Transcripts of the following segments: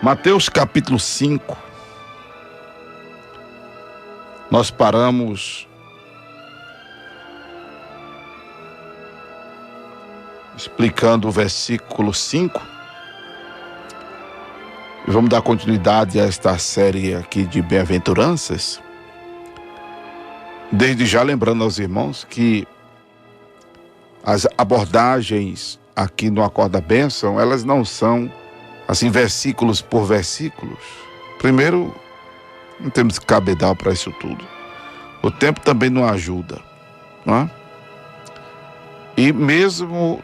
Mateus capítulo 5, nós paramos explicando o versículo 5 e vamos dar continuidade a esta série aqui de bem-aventuranças. Desde já lembrando aos irmãos que as abordagens aqui no Acorda Bênção, elas não são assim versículos por versículos. Primeiro, não temos cabedal para isso tudo. O tempo também não ajuda, não é? E mesmo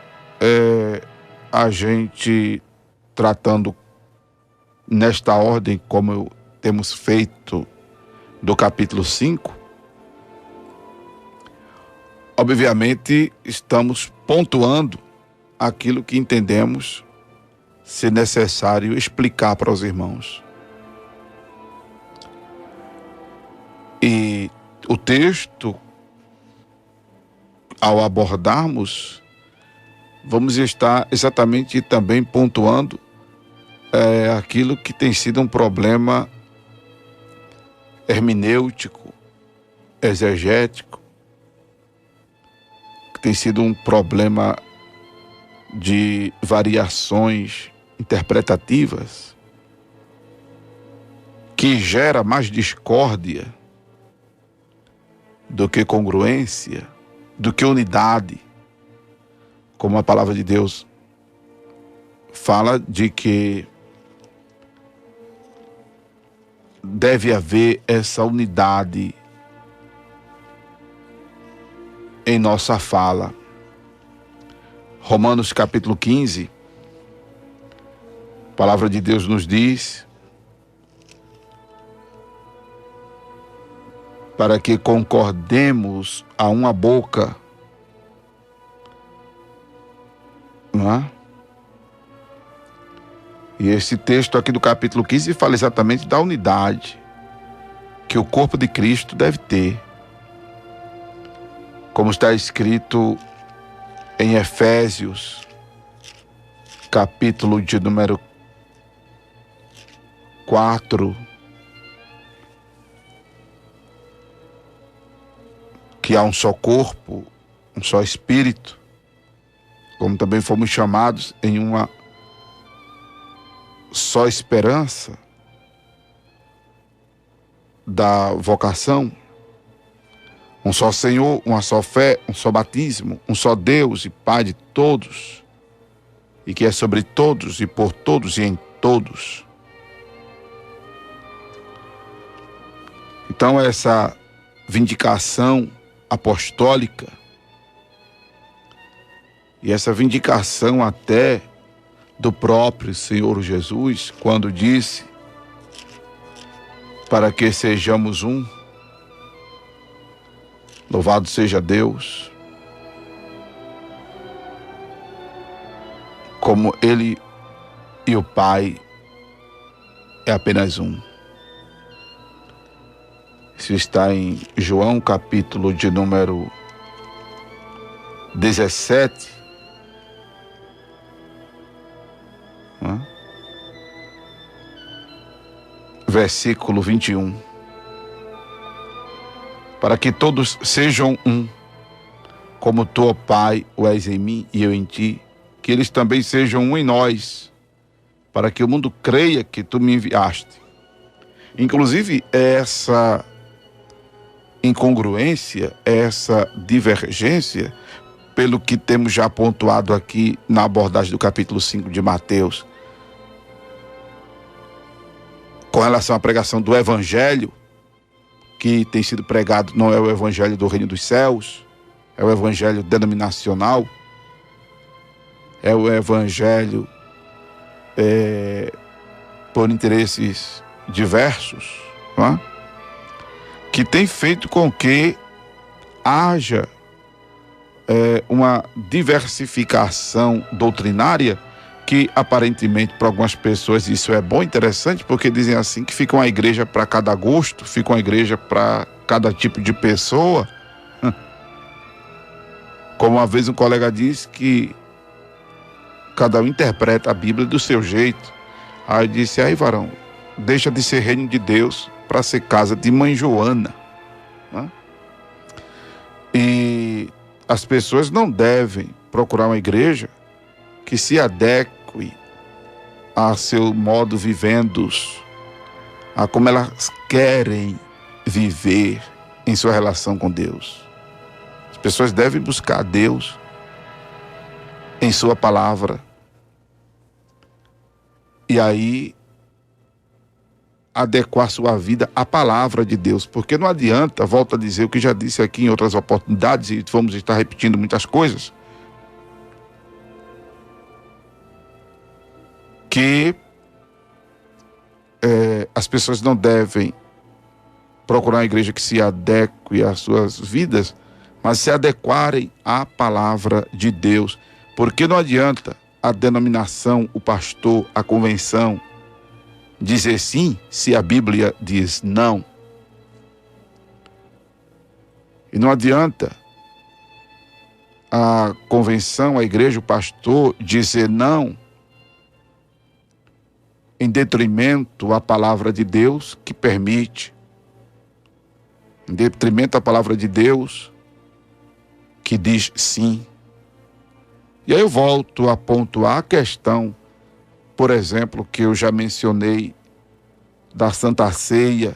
a gente tratando nesta ordem, como temos feito do capítulo 5, obviamente estamos pontuando aquilo que entendemos ser necessário explicar para os irmãos. E o texto, ao abordarmos, vamos estar exatamente também pontuando aquilo que tem sido um problema hermenêutico, exegético, que tem sido um problema de variações interpretativas, que gera mais discórdia do que congruência, do que unidade, como a palavra de Deus fala de que deve haver essa unidade em nossa fala. Romanos capítulo 15, a palavra de Deus nos diz para que concordemos a uma boca, não é? E esse texto aqui do capítulo 15 fala exatamente da unidade que o corpo de Cristo deve ter. Como está escrito em Efésios, capítulo de número 4, que há um só corpo, um só espírito, como também fomos chamados em uma só esperança da vocação, um só Senhor, uma só fé, um só batismo, um só Deus e Pai de todos, e que é sobre todos e por todos e em todos. Então essa vindicação apostólica e essa vindicação até do próprio Senhor Jesus, quando disse para que sejamos um, louvado seja Deus, como Ele e o Pai é apenas um. Isso está em João, capítulo de número 17, versículo 21. Para que todos sejam um, como tu, ó Pai, o és em mim e eu em ti, que eles também sejam um em nós, para que o mundo creia que tu me enviaste. Inclusive, essa incongruência, essa divergência, pelo que temos já pontuado aqui na abordagem do capítulo 5 de Mateus, com relação à pregação do Evangelho, que tem sido pregado, não é o Evangelho do Reino dos Céus, é o Evangelho denominacional, é o Evangelho por interesses diversos, não é? Que tem feito com que haja uma diversificação doutrinária que aparentemente para algumas pessoas isso é bom, interessante, porque dizem assim que fica uma igreja para cada gosto, fica uma igreja para cada tipo de pessoa. Como uma vez um colega disse que cada um interpreta a Bíblia do seu jeito. Aí eu disse, aí varão, deixa de ser reino de Deus para ser casa de mãe Joana. Né? E as pessoas não devem procurar uma igreja que se adeque a seu modo vivendo, a como elas querem viver em sua relação com Deus. As pessoas devem buscar Deus em sua palavra. E aí adequar sua vida à palavra de Deus, porque não adianta, volto a dizer o que já disse aqui em outras oportunidades, e vamos estar repetindo muitas coisas, que as pessoas não devem procurar uma igreja que se adeque às suas vidas, mas se adequarem à palavra de Deus, porque não adianta a denominação, o pastor, a convenção dizer sim se a Bíblia diz não. E não adianta a convenção, a igreja, o pastor dizer não em detrimento à palavra de Deus que permite, em detrimento à palavra de Deus que diz sim. E aí eu volto a pontuar a questão, por exemplo, que eu já mencionei, da Santa Ceia,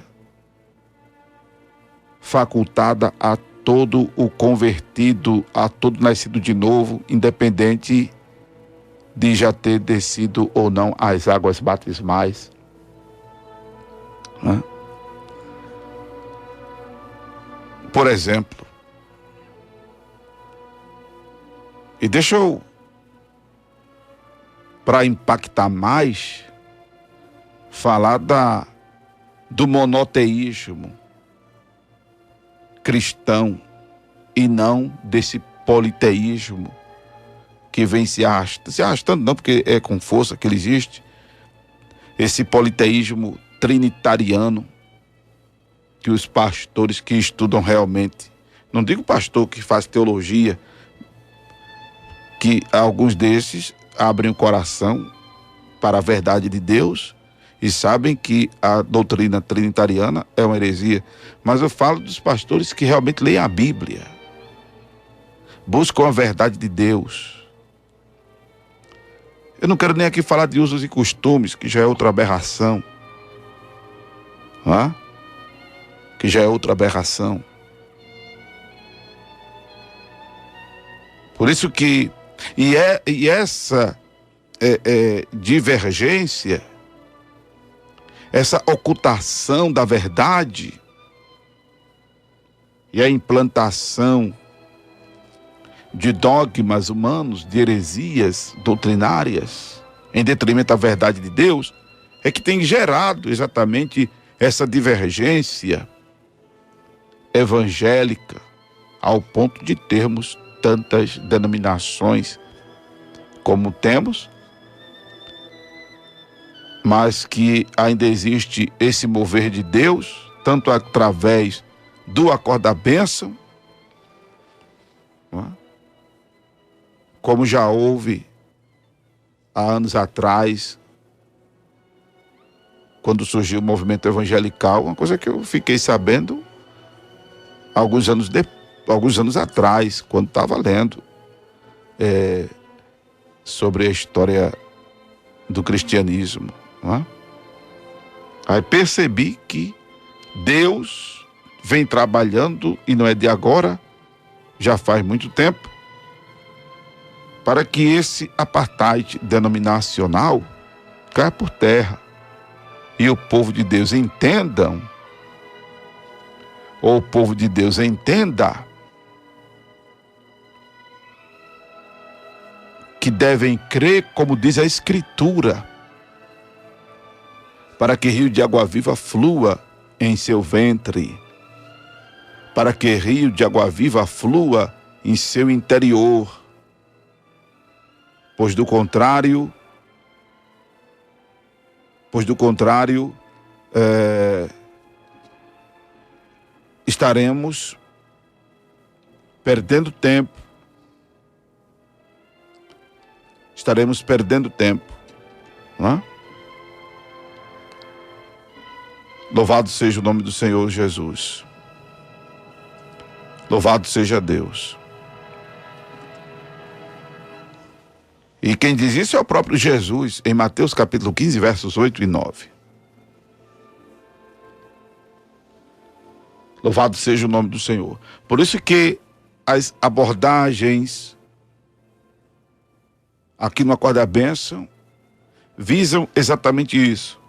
facultada a todo o convertido, a todo nascido de novo, independente de já ter descido ou não as águas batismais. Né? Por exemplo, e deixa eu, para impactar mais, falar do monoteísmo cristão e não desse politeísmo que vem se arrastando não, porque é com força que ele existe, esse politeísmo trinitariano que os pastores que estudam realmente, não digo pastor que faz teologia, que alguns desses abrem o coração para a verdade de Deus e sabem que a doutrina trinitariana é uma heresia, mas eu falo dos pastores que realmente leem a Bíblia, buscam a verdade de Deus. Eu não quero nem aqui falar de usos e costumes, que já é outra aberração, né? Que já é outra aberração. Por isso que, e essa divergência, essa ocultação da verdade e a implantação de dogmas humanos, de heresias doutrinárias, em detrimento da verdade de Deus, é que tem gerado exatamente essa divergência evangélica, ao ponto de termos tantas denominações como temos, mas que ainda existe esse mover de Deus, tanto através do acordo da bênção, não é? Como já houve há anos atrás, quando surgiu o movimento evangelical, uma coisa que eu fiquei sabendo alguns anos atrás, quando estava lendo sobre a história do cristianismo. Não é? Aí percebi que Deus vem trabalhando, e não é de agora, já faz muito tempo, para que esse apartheid denominacional caia por terra e o povo de Deus entenda que devem crer como diz a Escritura, para que rio de água viva flua em seu ventre, para que rio de água viva flua em seu interior, pois do contrário, estaremos perdendo tempo, não é? Louvado seja o nome do Senhor Jesus. Louvado seja Deus. E quem diz isso é o próprio Jesus, em Mateus capítulo 15, versos 8 e 9. Louvado seja o nome do Senhor. Por isso que as abordagens aqui no Acorda a Bênção visam exatamente isso.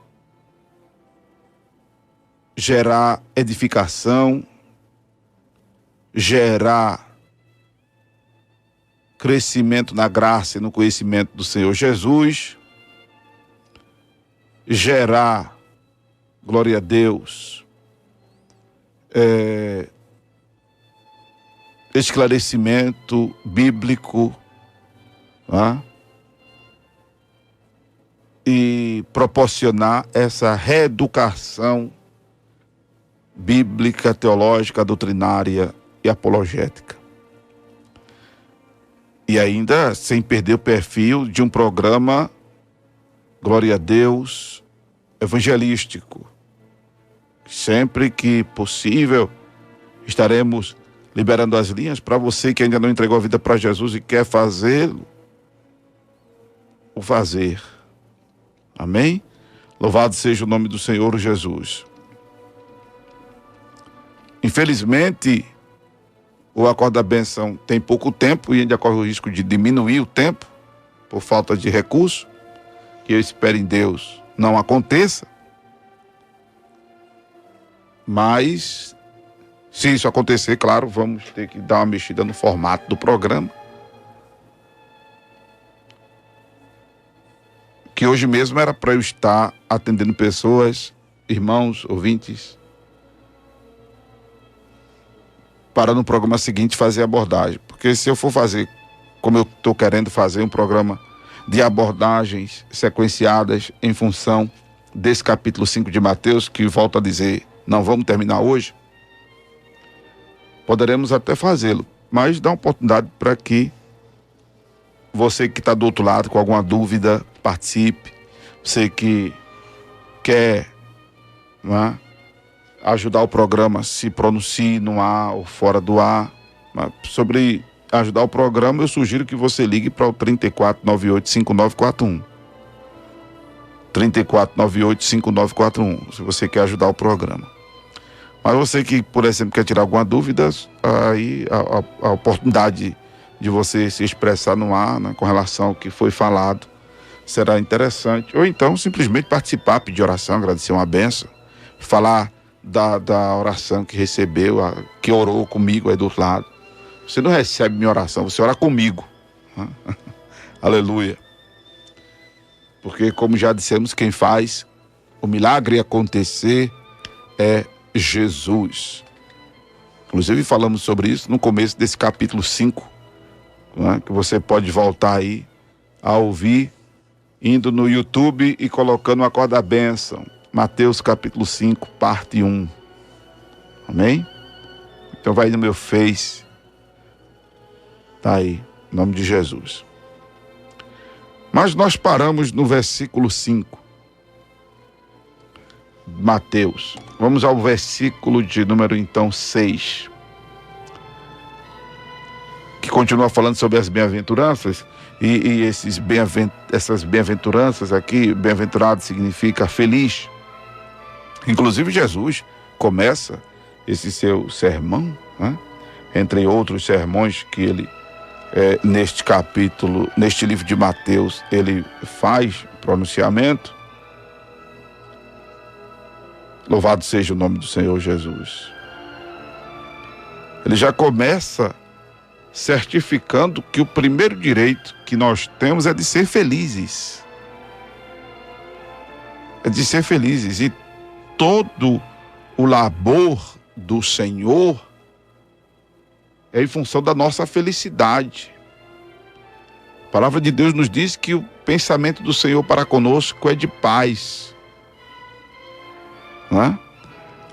Gerar edificação, gerar crescimento na graça e no conhecimento do Senhor Jesus, gerar, glória a Deus, esclarecimento bíblico, tá? E proporcionar essa reeducação bíblica, teológica, doutrinária e apologética. E ainda sem perder o perfil de um programa, glória a Deus, evangelístico. Sempre que possível, estaremos liberando as linhas para você que ainda não entregou a vida para Jesus e quer fazê-lo, o fazer. Amém? Louvado seja o nome do Senhor Jesus. Infelizmente, o Acorda a Bênção tem pouco tempo e ainda corre o risco de diminuir o tempo por falta de recurso, que eu espero em Deus não aconteça. Mas, se isso acontecer, claro, vamos ter que dar uma mexida no formato do programa. Que hoje mesmo era para eu estar atendendo pessoas, irmãos, ouvintes, para no programa seguinte fazer abordagem. Porque se eu for fazer, como eu estou querendo fazer, um programa de abordagens sequenciadas em função desse capítulo 5 de Mateus, que volto a dizer, não vamos terminar hoje, poderemos até fazê-lo, mas dá uma oportunidade para que você que está do outro lado com alguma dúvida, participe. Você que quer, não é, ajudar o programa, se pronuncie no ar ou fora do ar. Mas sobre ajudar o programa, eu sugiro que você ligue para o 3498-5941. 3498-5941, se você quer ajudar o programa. Mas você que, por exemplo, quer tirar alguma dúvida, aí a oportunidade de você se expressar no ar, né, com relação ao que foi falado, será interessante. Ou então, simplesmente participar, pedir oração, agradecer uma bênção, falar da oração que recebeu, que orou comigo aí do outro lado. Você não recebe minha oração, você ora comigo. Né? Aleluia. Porque, como já dissemos, quem faz o milagre acontecer é Jesus. Inclusive falamos sobre isso no começo desse capítulo 5, né, que você pode voltar aí a ouvir, indo no YouTube e colocando o Acorda a Bênção, Mateus capítulo 5, parte 1. Amém? Então vai no meu Face, tá aí, em nome de Jesus. Mas nós paramos no versículo 5, Mateus. Vamos ao versículo de número então 6, que continua falando sobre as bem-aventuranças, e essas bem-aventuranças aqui, bem-aventurado significa feliz. Inclusive Jesus começa esse seu sermão, né, entre outros sermões que ele, neste capítulo, neste livro de Mateus, ele faz pronunciamento. Louvado seja o nome do Senhor Jesus. Ele já começa certificando que o primeiro direito que nós temos é de ser felizes. É de ser felizes. E todo o labor do Senhor é em função da nossa felicidade. A palavra de Deus nos diz que o pensamento do Senhor para conosco é de paz. Não é?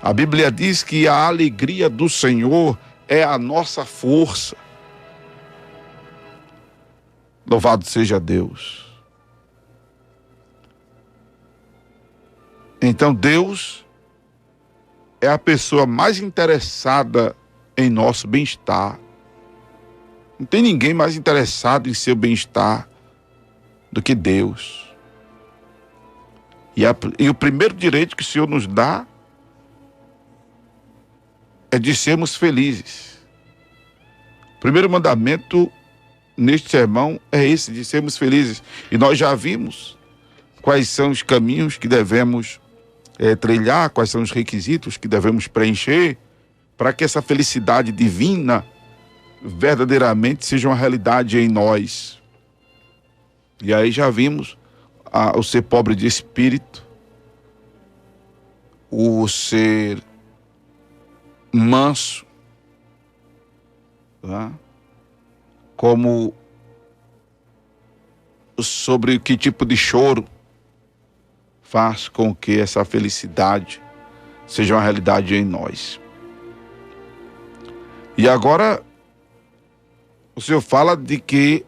A Bíblia diz que a alegria do Senhor é a nossa força. Louvado seja Deus. Então Deus é a pessoa mais interessada em nosso bem-estar. Não tem ninguém mais interessado em seu bem-estar do que Deus. E o primeiro direito que o Senhor nos dá é de sermos felizes. O primeiro mandamento neste sermão é esse, de sermos felizes. E nós já vimos quais são os caminhos que devemos trilhar, quais são os requisitos que devemos preencher para que essa felicidade divina verdadeiramente seja uma realidade em nós. E aí já vimos o ser pobre de espírito, o ser manso, tá? Como sobre que tipo de choro faz com que essa felicidade seja uma realidade em nós. E agora o Senhor fala de que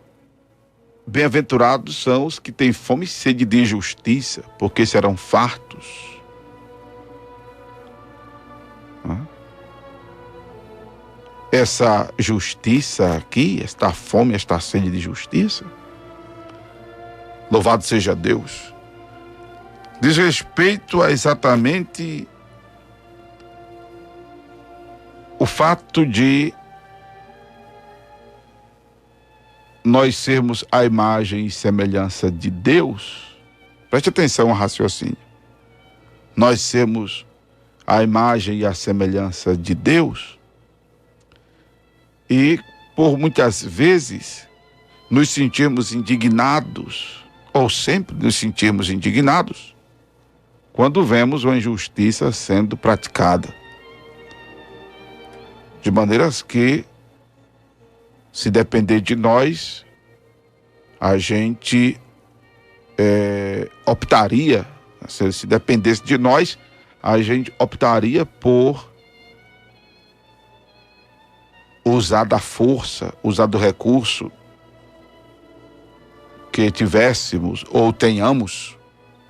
bem-aventurados são os que têm fome e sede de justiça, porque serão fartos. Essa justiça aqui, esta fome, esta sede de justiça, louvado seja Deus, diz respeito a exatamente o fato de nós sermos a imagem e semelhança de Deus. Preste atenção ao raciocínio. Nós sermos a imagem e a semelhança de Deus e por muitas vezes nos sentimos indignados, ou sempre nos sentimos indignados, quando vemos uma injustiça sendo praticada. De maneiras que, se depender de nós, a gente optaria, se dependesse de nós, a gente optaria por usar da força, usar do recurso que tivéssemos ou tenhamos,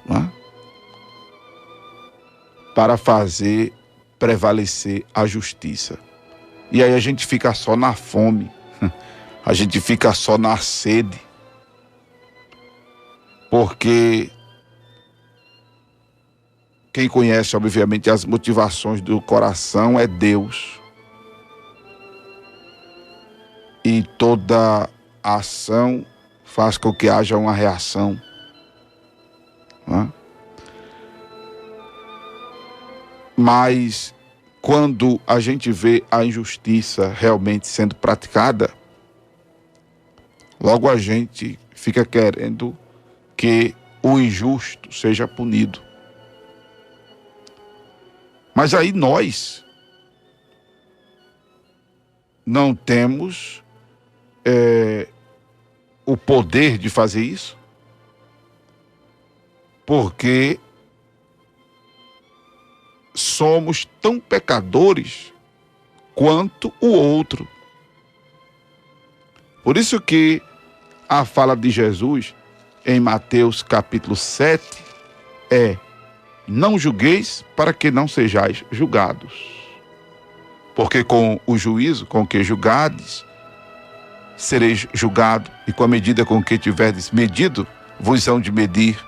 né, para fazer prevalecer a justiça. E aí a gente fica só na fome, a gente fica só na sede, porque quem conhece, obviamente, as motivações do coração é Deus. E toda ação faz com que haja uma reação, né? Mas quando a gente vê a injustiça realmente sendo praticada, logo a gente fica querendo que o injusto seja punido. Mas aí nós não temos o poder de fazer isso, porque somos tão pecadores quanto o outro. Por isso que a fala de Jesus em Mateus capítulo 7 é: não julgueis para que não sejais julgados. Porque com o juízo com que julgades, sereis julgado, e com a medida com que tiverdes medido, vos hão de medir.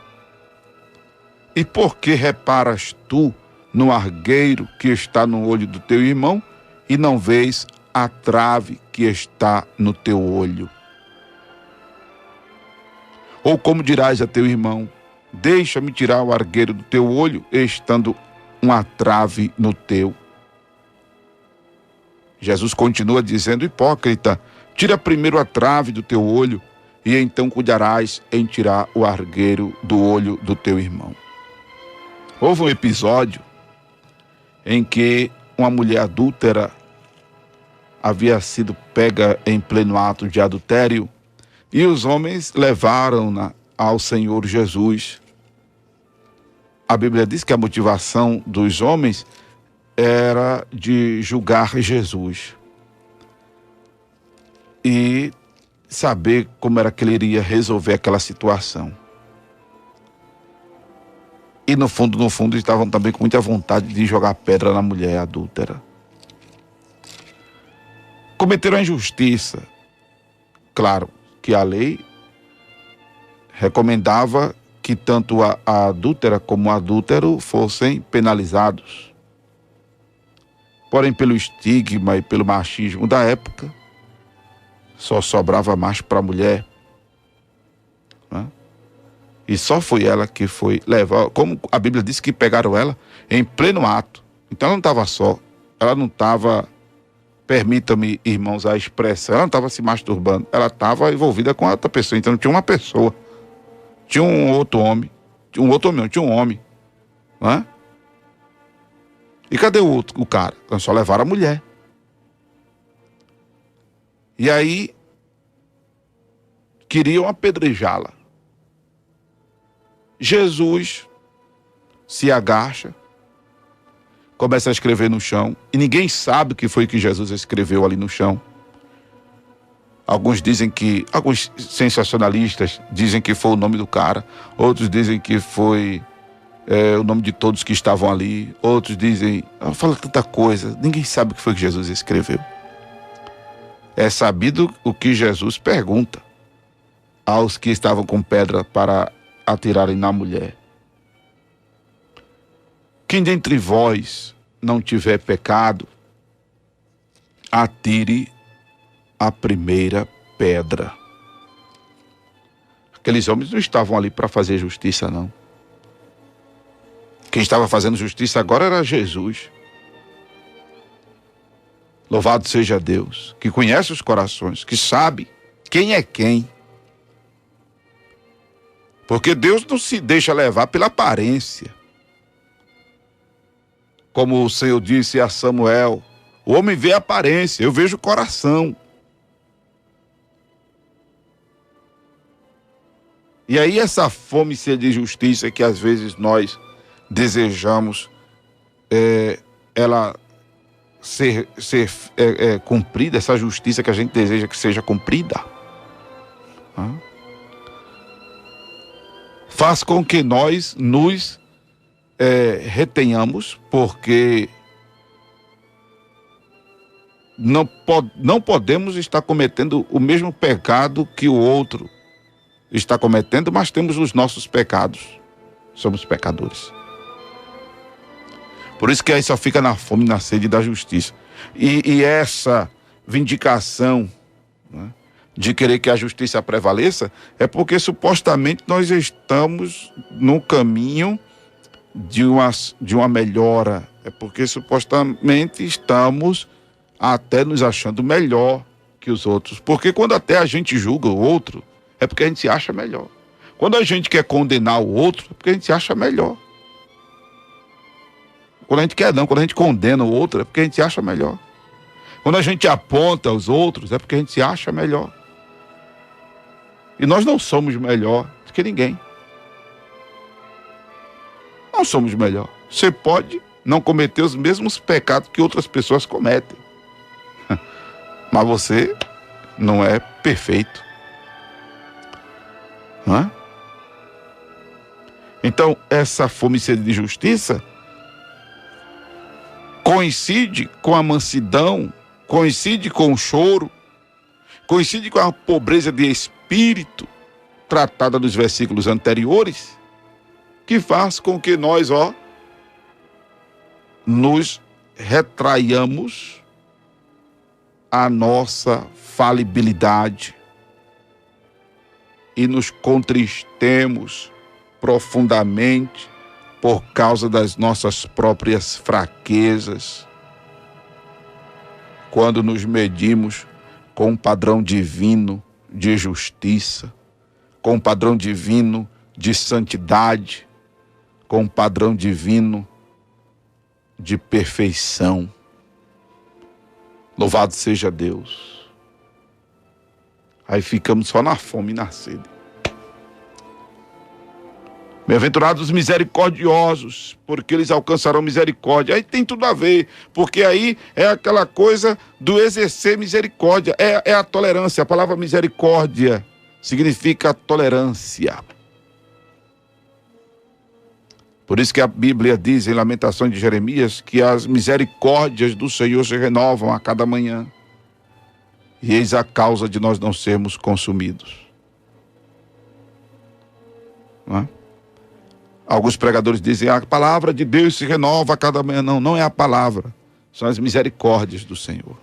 E por que reparas tu no argueiro que está no olho do teu irmão, e não vês a trave que está no teu olho? Ou como dirás a teu irmão: deixa-me tirar o argueiro do teu olho, estando uma trave no teu? Jesus continua dizendo: hipócrita, tira primeiro a trave do teu olho, e então cuidarás em tirar o argueiro do olho do teu irmão. Houve um episódio em que uma mulher adúltera havia sido pega em pleno ato de adultério, e os homens levaram-na ao Senhor Jesus. A Bíblia diz que a motivação dos homens era de julgar Jesus e saber como era que ele iria resolver aquela situação. E no fundo, estavam também com muita vontade de jogar pedra na mulher adúltera. Cometeram a injustiça. Claro que a lei recomendava que tanto a adúltera como o adúltero fossem penalizados. Porém, pelo estigma e pelo machismo da época, só sobrava mais para a mulher. Né? E só foi ela que foi levar, como a Bíblia diz que pegaram ela em pleno ato. Então ela não estava só, ela não estava, permitam-me, irmãos, a expressão, ela não estava se masturbando, ela estava envolvida com outra pessoa. Então tinha uma pessoa, tinha um outro homem, tinha um homem, né? E cadê o cara? Então só levaram a mulher. E aí queriam apedrejá-la. Jesus se agacha, começa a escrever no chão, e ninguém sabe o que foi que Jesus escreveu ali no chão. Alguns sensacionalistas dizem que foi o nome do cara, outros dizem que foi o nome de todos que estavam ali, outros dizem, fala tanta coisa, ninguém sabe o que foi que Jesus escreveu. É sabido o que Jesus pergunta aos que estavam com pedra para atirarem na mulher. Quem dentre vós não tiver pecado, atire a primeira pedra. Aqueles homens não estavam ali para fazer justiça, não. Quem estava fazendo justiça agora era Jesus. Louvado seja Deus, que conhece os corações, que sabe quem é quem. Porque Deus não se deixa levar pela aparência. Como o Senhor disse a Samuel, o homem vê a aparência, eu vejo o coração. E aí essa fome e sede de justiça que às vezes nós desejamos, ela ser cumprida, essa justiça que a gente deseja que seja cumprida, faz com que nós nos retenhamos, porque não podemos estar cometendo o mesmo pecado que o outro está cometendo, mas temos os nossos pecados, somos pecadores. Por isso que aí só fica na fome e na sede da justiça. E essa vindicação, né, de querer que a justiça prevaleça, é porque supostamente nós estamos no caminho de uma melhora. É porque supostamente estamos até nos achando melhor que os outros. Porque quando até a gente julga o outro, é porque a gente se acha melhor. Quando a gente quer condenar o outro, é porque a gente se acha melhor. Quando a gente condena o outro, é porque a gente se acha melhor. Quando a gente aponta os outros, é porque a gente se acha melhor. E nós não somos melhor do que ninguém. Não somos melhor. Você pode não cometer os mesmos pecados que outras pessoas cometem. Mas você não é perfeito. Não é? Então, essa fome e sede de justiça coincide com a mansidão, coincide com o choro, coincide com a pobreza de espírito tratada nos versículos anteriores, que faz com que nós, nos retraiamos a nossa falibilidade e nos contristemos profundamente por causa das nossas próprias fraquezas, quando nos medimos com um padrão divino de justiça, com um padrão divino de santidade, com um padrão divino de perfeição. Louvado seja Deus. Aí ficamos só na fome e na sede. Bem-aventurados os misericordiosos, porque eles alcançarão misericórdia. Aí tem tudo a ver, porque aí é aquela coisa do exercer misericórdia, é a tolerância. A palavra misericórdia significa tolerância. Por isso que a Bíblia diz em Lamentações de Jeremias que as misericórdias do Senhor se renovam a cada manhã. E eis a causa de nós não sermos consumidos. Não é? Alguns pregadores dizem, a palavra de Deus se renova a cada manhã. Não, não é a palavra. São as misericórdias do Senhor.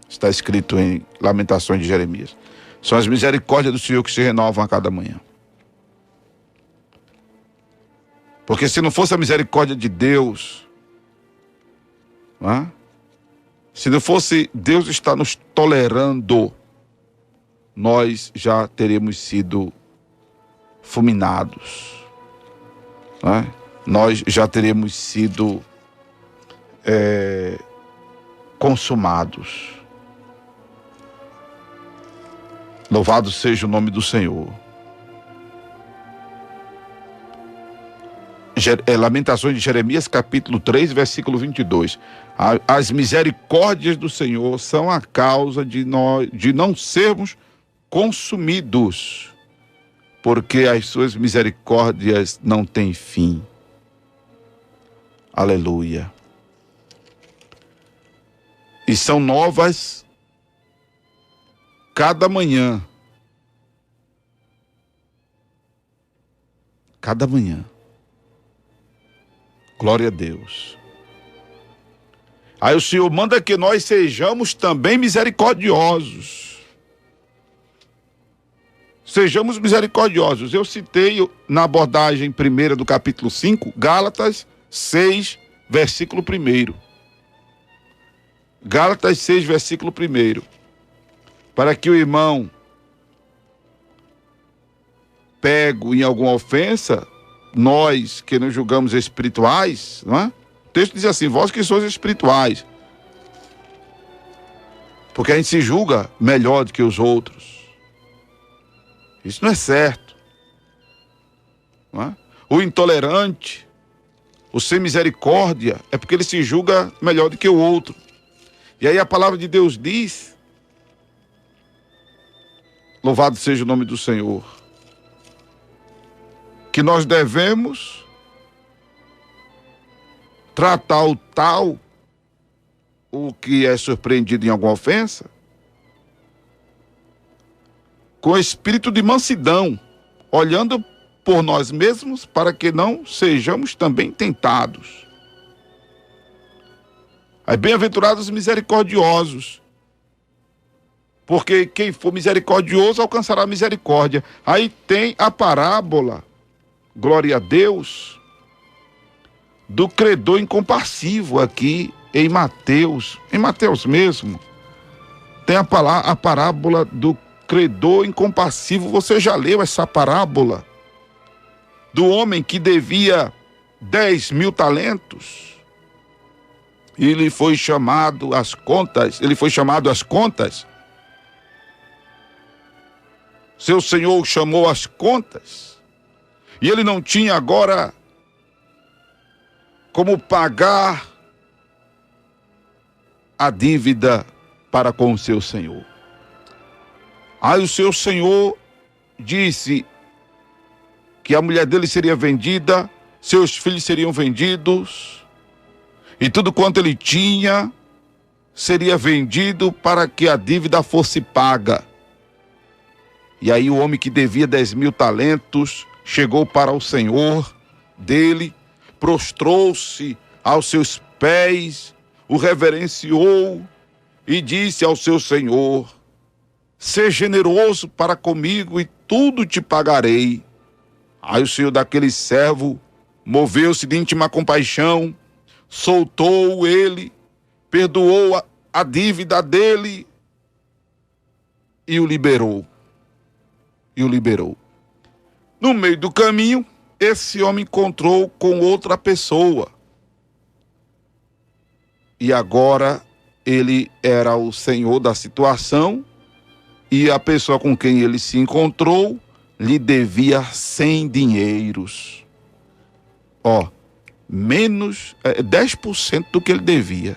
Está escrito em Lamentações de Jeremias. São as misericórdias do Senhor que se renovam a cada manhã. Porque se não fosse a misericórdia de Deus, não é? Se não fosse Deus estar nos tolerando, nós já teríamos sido fulminados. Não é? Nós já teríamos sido consumados. Louvado seja o nome do Senhor. Lamentações de Jeremias, capítulo 3, versículo 22. As misericórdias do Senhor são a causa de não sermos consumidos, porque as suas misericórdias não têm fim. Aleluia. E são novas cada manhã. Cada manhã. Glória a Deus. Aí o Senhor manda que nós sejamos também misericordiosos. Sejamos misericordiosos. Eu citei na abordagem primeira do capítulo 5, Gálatas 6, versículo 1. Gálatas 6, versículo 1. Para que o irmão pego em alguma ofensa, nós que nos julgamos espirituais, não é? O texto diz assim, vós que sois espirituais. Porque a gente se julga melhor do que os outros. Isso não é certo. Não é? O intolerante, o sem misericórdia, é porque ele se julga melhor do que o outro. E aí a palavra de Deus diz, louvado seja o nome do Senhor, que nós devemos tratar o que é surpreendido em alguma ofensa, com espírito de mansidão, olhando por nós mesmos para que não sejamos também tentados. Aí, bem-aventurados os misericordiosos, porque quem for misericordioso alcançará misericórdia. Aí tem a parábola, glória a Deus, do credor incompassivo aqui em Mateus mesmo. Tem a parábola do credor incompassivo. Você já leu essa parábola? Do homem que devia 10.000 talentos. E ele foi chamado às contas. Seu senhor o chamou às contas. E ele não tinha agora como pagar a dívida para com o seu senhor. Aí o seu senhor disse que a mulher dele seria vendida, seus filhos seriam vendidos, e tudo quanto ele tinha seria vendido para que a dívida fosse paga. E aí o homem que devia 10.000 talentos chegou para o senhor dele, prostrou-se aos seus pés, o reverenciou e disse ao seu senhor: seja generoso para comigo e tudo te pagarei. Aí o senhor daquele servo moveu-se de íntima compaixão, soltou ele, perdoou a dívida dele e o liberou. No meio do caminho, esse homem encontrou com outra pessoa. E agora ele era o senhor da situação, e a pessoa com quem ele se encontrou lhe devia 100 dinheiros. Menos 10% do que ele devia.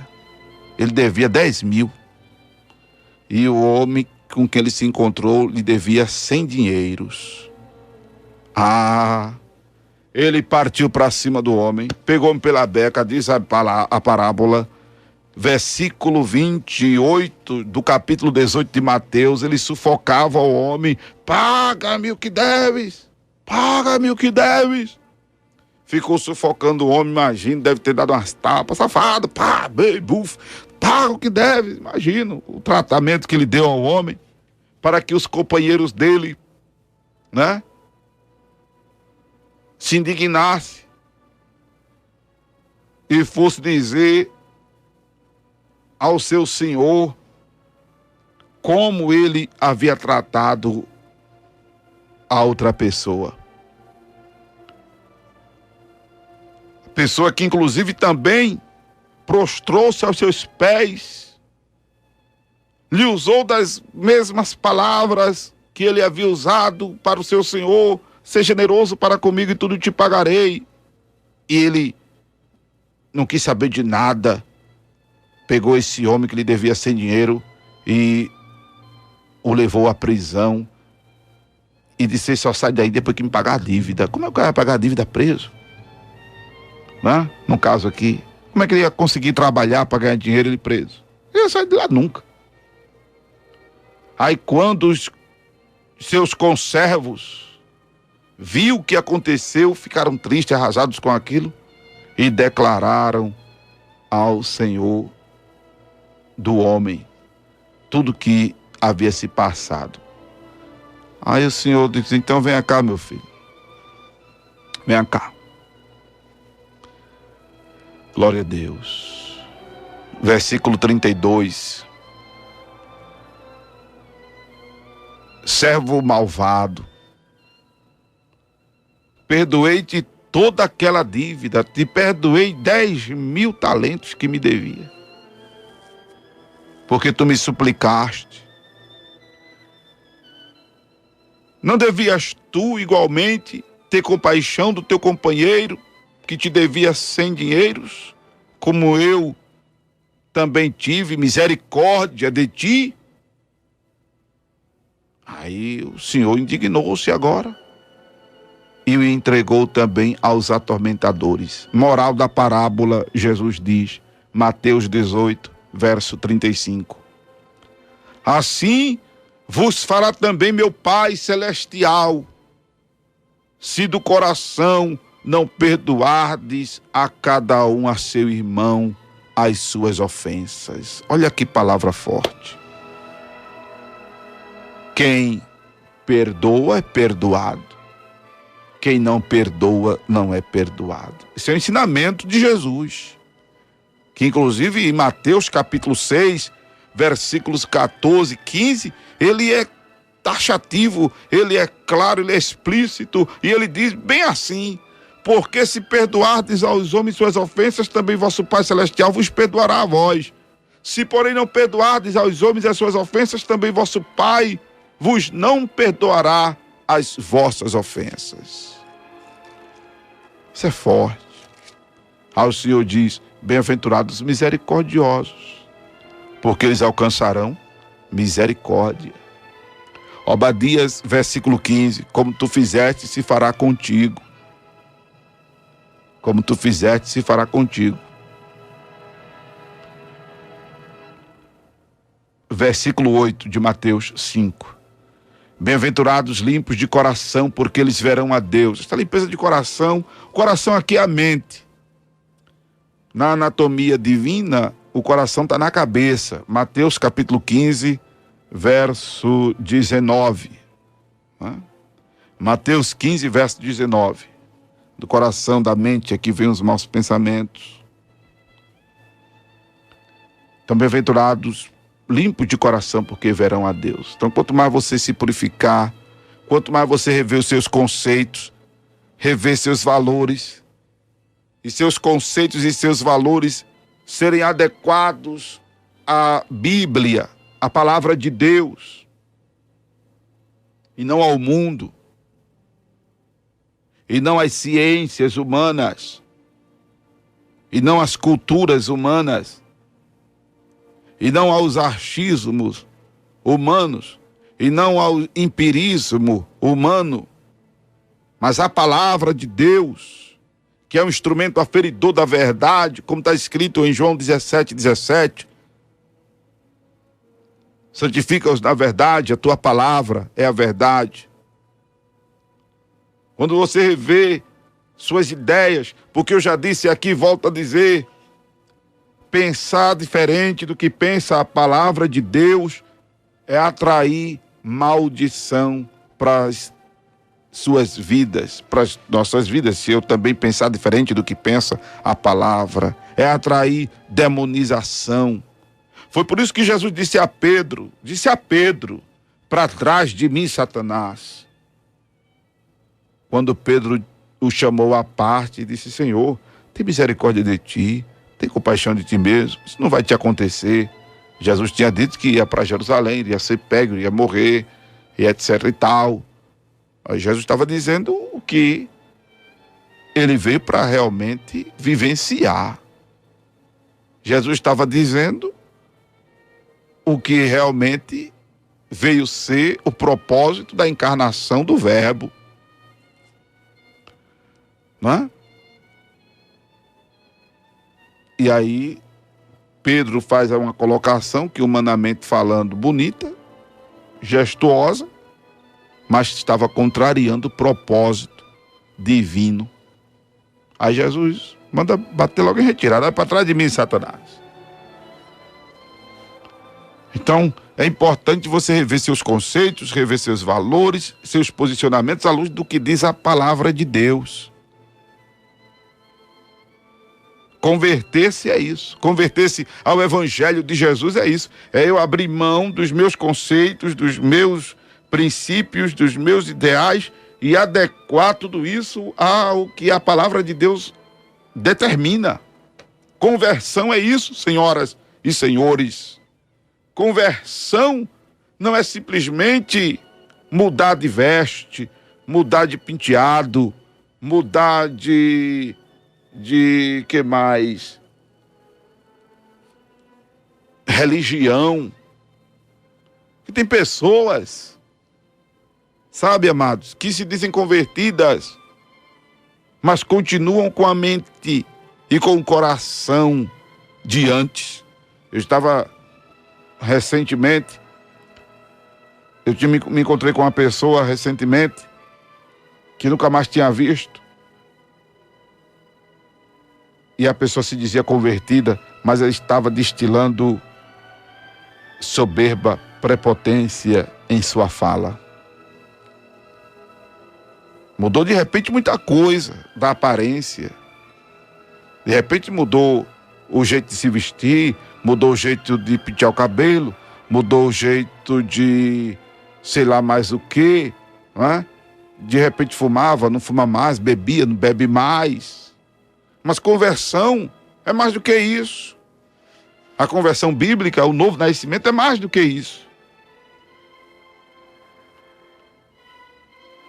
Ele devia 10.000. E o homem com quem ele se encontrou lhe devia 100 dinheiros. Ele partiu para cima do homem, pegou-me pela beca, diz a parábola, versículo 28 do capítulo 18 de Mateus. Ele sufocava o homem: paga-me o que deves, paga-me o que deves. Ficou sufocando o homem, imagina, deve ter dado umas tapas: safado, pá, bem, bufo, paga o que deve. Imagina o tratamento que ele deu ao homem, para que os companheiros dele, né, se indignasse e fosse dizer ao seu senhor como ele havia tratado a outra pessoa. Pessoa que inclusive também prostrou-se aos seus pés, lhe usou das mesmas palavras que ele havia usado para o seu senhor: ser generoso para comigo e tudo te pagarei. E ele não quis saber de nada, pegou esse homem que lhe devia sem dinheiro e o levou à prisão e disse: só sai daí depois que me pagar a dívida. Como é que o cara vai pagar a dívida preso? Né? No caso aqui, como é que ele ia conseguir trabalhar para ganhar dinheiro ele preso? Ele ia sair de lá nunca. Aí quando os seus conservos viu o que aconteceu, ficaram tristes, arrasados com aquilo e declararam ao senhor do homem tudo que havia se passado. Aí o senhor disse: então venha cá, meu filho, venha cá. Glória a Deus. Versículo 32. Servo malvado, perdoei-te toda aquela dívida, te perdoei 10.000 talentos que me devia, porque tu me suplicaste. Não devias tu igualmente ter compaixão do teu companheiro que te devia 100 dinheiros, como eu também tive misericórdia de ti? Aí o senhor indignou-se agora e o entregou também aos atormentadores. Moral da parábola, Jesus diz, Mateus 18, verso 35. Assim vos fará também meu Pai Celestial, se do coração não perdoardes a cada um a seu irmão as suas ofensas. Olha que palavra forte. Quem perdoa é perdoado. Quem não perdoa não é perdoado. Esse é o ensinamento de Jesus, que inclusive em Mateus capítulo 6, versículos 14, 15, ele é taxativo, ele é claro, ele é explícito, e ele diz bem assim: porque se perdoardes aos homens suas ofensas, também vosso Pai Celestial vos perdoará a vós. Se porém não perdoardes aos homens as suas ofensas, também vosso Pai vos não perdoará as vossas ofensas. Isso é forte. Aí o Senhor diz: bem-aventurados misericordiosos, porque eles alcançarão misericórdia. Obadias, versículo 15, como tu fizeste, se fará contigo. Como tu fizeste, se fará contigo. Versículo 8 de Mateus 5. Bem-aventurados limpos de coração, porque eles verão a Deus. Esta limpeza de coração, coração aqui é a mente. Na anatomia divina, o coração está na cabeça. Mateus capítulo 15, verso 19. Mateus 15, verso 19. Do coração, da mente, aqui vem os maus pensamentos. Então, bem-aventurados limpos de coração, porque verão a Deus. Então, quanto mais você se purificar, quanto mais você rever os seus conceitos, rever seus valores, e seus conceitos e seus valores serem adequados à Bíblia, à palavra de Deus, e não ao mundo, e não às ciências humanas, e não às culturas humanas, e não aos achismos humanos, e não ao empirismo humano, Mas a palavra de Deus, que é um instrumento aferidor da verdade, como está escrito em João 17:17, santifica-os na verdade, a tua palavra é a verdade. Quando você revê suas ideias, porque eu já disse aqui, volto a dizer, pensar diferente do que pensa a palavra de Deus é atrair maldição para as suas vidas, para as nossas vidas. Se eu também pensar diferente do que pensa a palavra, é atrair demonização. Foi por isso que Jesus disse a Pedro, para trás de mim, Satanás. Quando Pedro o chamou à parte e disse: Senhor, tem misericórdia de ti, tem compaixão de ti mesmo, isso não vai te acontecer. Jesus tinha dito que ia para Jerusalém, ia ser pego, ia morrer, e etc e tal. Aí Jesus estava dizendo o que ele veio para realmente vivenciar. Jesus estava dizendo o que realmente veio ser o propósito da encarnação do Verbo. Não é? E aí Pedro faz uma colocação que, humanamente falando, bonita, gestuosa, mas estava contrariando o propósito divino. Aí Jesus manda bater logo em retirada: vai para trás de mim, Satanás. Então, é importante você rever seus conceitos, rever seus valores, seus posicionamentos à luz do que diz a palavra de Deus. Converter-se é isso. Converter-se ao Evangelho de Jesus é isso. É eu abrir mão dos meus conceitos, dos meus princípios, dos meus ideais e adequar tudo isso ao que a palavra de Deus determina. Conversão é isso, senhoras e senhores. Conversão não é simplesmente mudar de veste, mudar de penteado, mudar de que mais? Religião. Que tem pessoas, sabe, amados, que se dizem convertidas, mas continuam com a mente e com o coração de antes. Eu estava recentemente, me encontrei com uma pessoa recentemente que nunca mais tinha visto. E a pessoa se dizia convertida, mas ela estava destilando soberba, prepotência em sua fala. Mudou de repente muita coisa da aparência. De repente mudou o jeito de se vestir, mudou o jeito de pentear o cabelo, mudou o jeito de sei lá mais o quê, não é? De repente fumava, não fuma mais, bebia, não bebe mais. Mas conversão é mais do que isso. A conversão bíblica, o novo nascimento, é mais do que isso.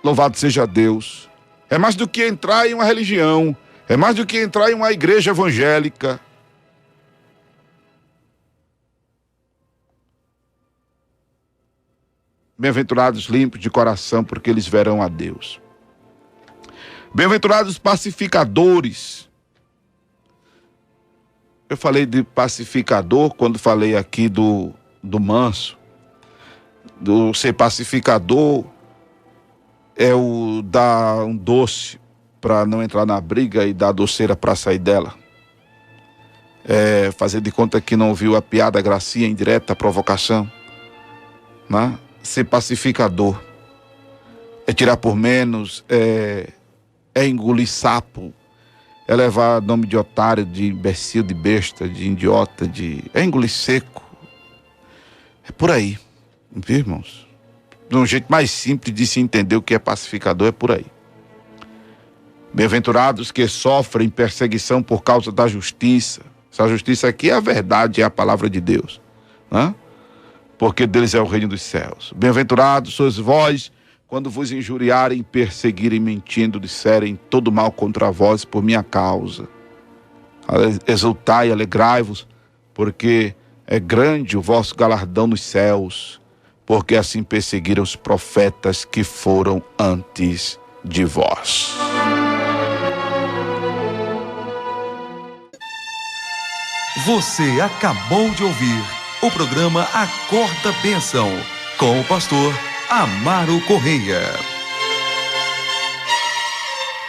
Louvado seja Deus. É mais do que entrar em uma religião. É mais do que entrar em uma igreja evangélica. Bem-aventurados limpos de coração, porque eles verão a Deus. Bem-aventurados pacificadores. Eu falei de pacificador quando falei aqui do manso. Do ser pacificador é o dar um doce para não entrar na briga e dar doceira para sair dela. É fazer de conta que não viu a piada, a gracinha, a indireta, a provocação. Né? Ser pacificador é tirar por menos, é engolir sapo, é levar nome de otário, de imbecil, de besta, de idiota, é engolir seco. É por aí, viu, irmãos? De um jeito mais simples de se entender o que é pacificador, é por aí. Bem-aventurados que sofrem perseguição por causa da justiça. Essa justiça aqui é a verdade, é a palavra de Deus, né? Porque deles é o reino dos céus. Bem-aventurados sois vós, quando vos injuriarem, perseguirem, mentindo, disserem todo mal contra vós por minha causa. Exultai, alegrai-vos, porque é grande o vosso galardão nos céus, porque assim perseguiram os profetas que foram antes de vós. Você acabou de ouvir o programa Acorda Bênção, com o pastor Amaro Correia.